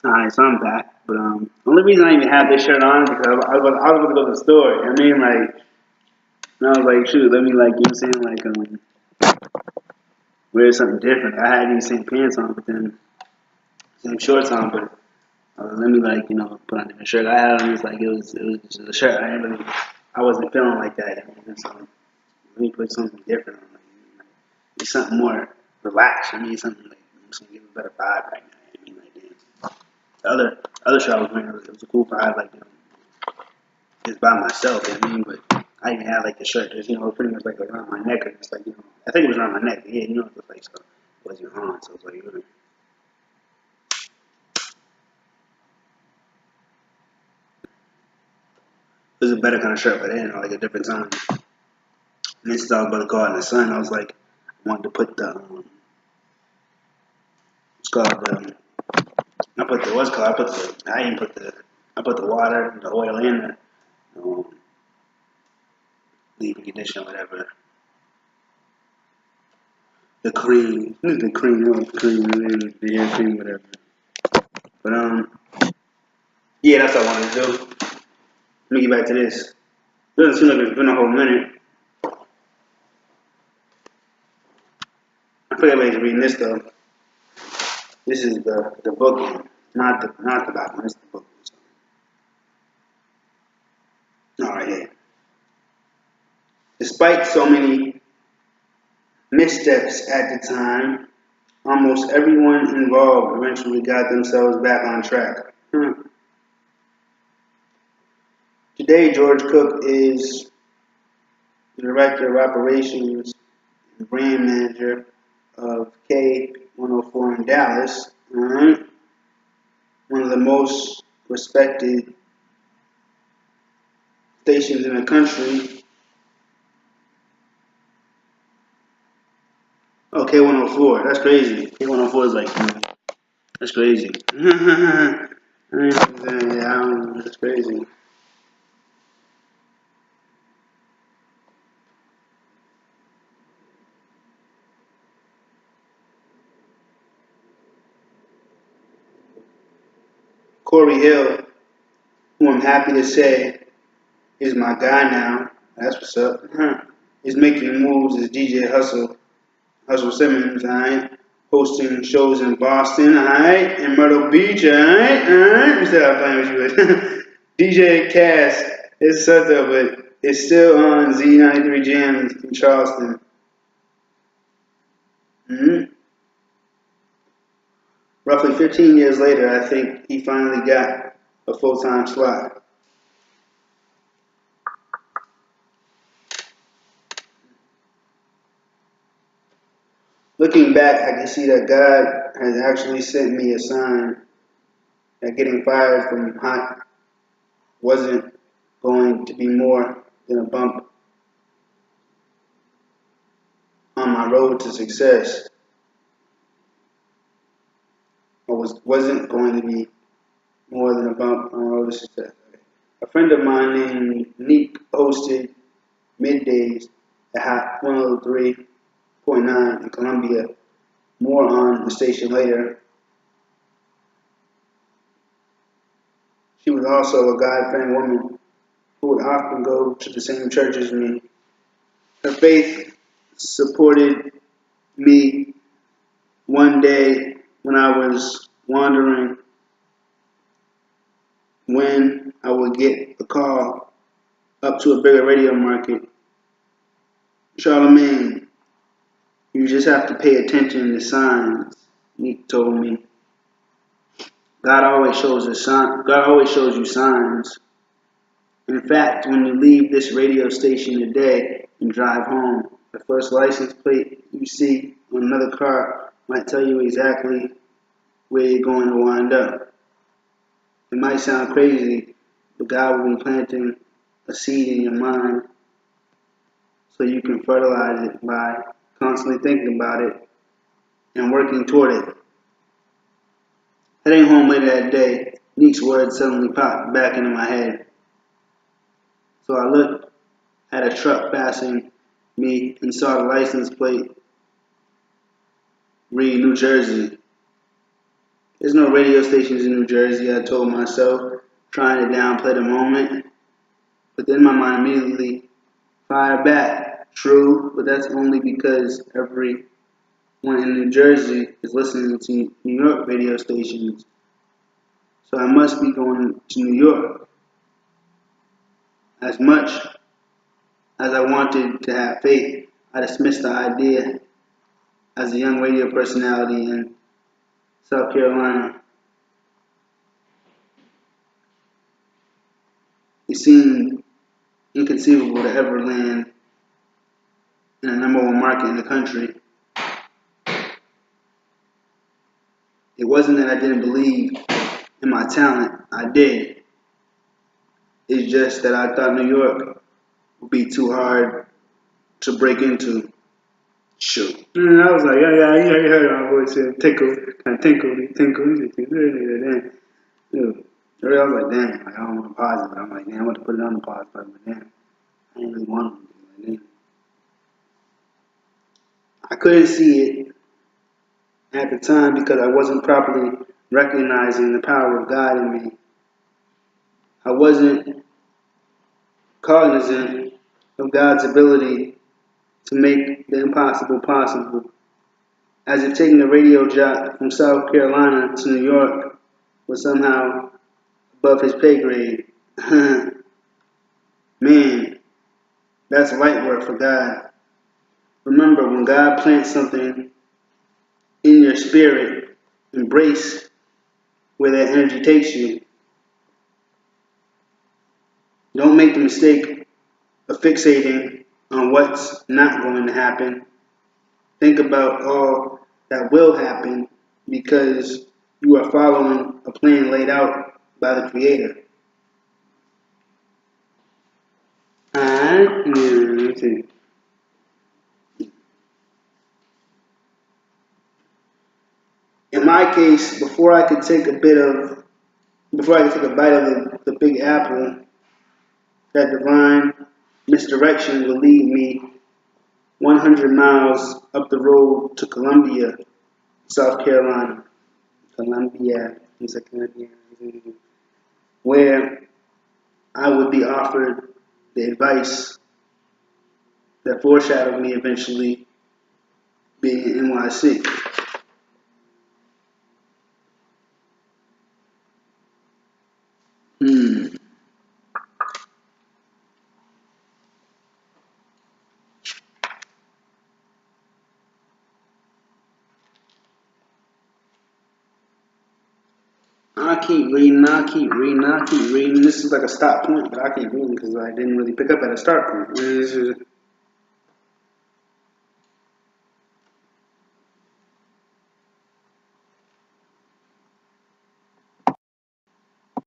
Alright, so I'm back. But the only reason I even have this shirt on is because I was about to go to the store. You know what I mean, like, and I was like, shoot, let me like, you know what I'm saying, like, wear something different. I had these same pants on, but then same shorts on, but let me like, put on a different shirt. I had on this like it was just a shirt. I wasn't feeling like that. I mean, so let me put something different on. Like, it's something more relaxed. I mean, something like I'm just gonna give a better vibe right now. I mean, like, damn. The other shirt I was wearing, it was a cool vibe, like, just by myself, you know what I mean? But I even had like the shirt just, pretty much like around my neck, or just like, I think it was around my neck. Yeah, it was like, so it wasn't on, so it was like, it was a better kind of shirt, but then like a different time. And since I was about to go out in the sun, I was like, I wanted to put the, it's called, I put the, what's it called? I didn't put I put the water, the oil in the leave-in conditioner, whatever. The hair cream, whatever. But, yeah, that's what I wanted to do. Let me get back to this. It doesn't seem like it's been a whole minute. I forget what he's reading this though. This is the book, not the Bible. It's the book. All right, here. Despite so many missteps at the time, almost everyone involved eventually got themselves back on track. Today, George Cook is the director of operations and brand manager of K104 in Dallas. All right, one of the most respected stations in the country. Oh, K104. That's crazy. K104 is like, that's crazy. Yeah, that's crazy. Corey Hill, who I'm happy to say is my guy now. That's what's up. Is making moves as DJ Hustle Simmons, alright? Hosting shows in Boston, alright? In Myrtle Beach, alright? Instead of playing with you. DJ Cass is sucked up, but it's still on Z93 Jams in Charleston. Mm-hmm. Roughly 15 years later, I think he finally got a full-time slot. Looking back, I can see that God has actually sent me a sign that getting fired from Hot wasn't going to be more than a bump on my road to success, or wasn't going to be more than a bump on my road to success. A friend of mine named Neek hosted middays at Hot 103.9 in Columbia. More on the station later. She was also a God-fearing woman who would often go to the same church as me. Her faith supported me one day when I was wondering when I would get a call up to a bigger radio market. Charlemagne, you just have to pay attention to signs, Nick told me. God always shows you signs. In fact, when you leave this radio station today and drive home, the first license plate you see on another car might tell you exactly where you're going to wind up. It might sound crazy, but God will be planting a seed in your mind so you can fertilize it by constantly thinking about it and working toward it. Heading home later that day, Neek's words suddenly popped back into my head. So I looked at a truck passing me and saw the license plate read New Jersey. There's no radio stations in New Jersey, I told myself, trying to downplay the moment. But then my mind immediately fired back. True, but that's only because everyone in New Jersey is listening to New York radio stations. So I must be going to New York. As much as I wanted to have faith, I dismissed the idea as a young radio personality in South Carolina. It seemed inconceivable to ever land in a number one market in the country. It wasn't that I didn't believe in my talent, I did. It's just that I thought New York would be too hard to break into. Shoot. And I was like, yeah, you heard my voice here. Tinkle, kind of tinkle. Dude. I was like, damn, like, I don't want to pause it. I'm like, damn, I want to put it on the pause button, but damn, I didn't really want to. Like, damn. I couldn't see it at the time because I wasn't properly recognizing the power of God in me. I wasn't cognizant of God's ability to make the impossible possible. As if taking a radio job from South Carolina to New York was somehow above his pay grade. Man, that's light work for God. Remember, when God plants something in your spirit, embrace where that energy takes you. Don't make the mistake of fixating on what's not going to happen. Think about all that will happen because you are following a plan laid out by the Creator. Alright? Let's see. In my case, before I could take a bite of the big apple, that divine misdirection will lead me 100 miles up the road to Columbia, South Carolina. Columbia, where I would be offered the advice that foreshadowed me eventually being in NYC. I keep reading. This is like a stop point, but I keep reading because I didn't really pick up at a start point.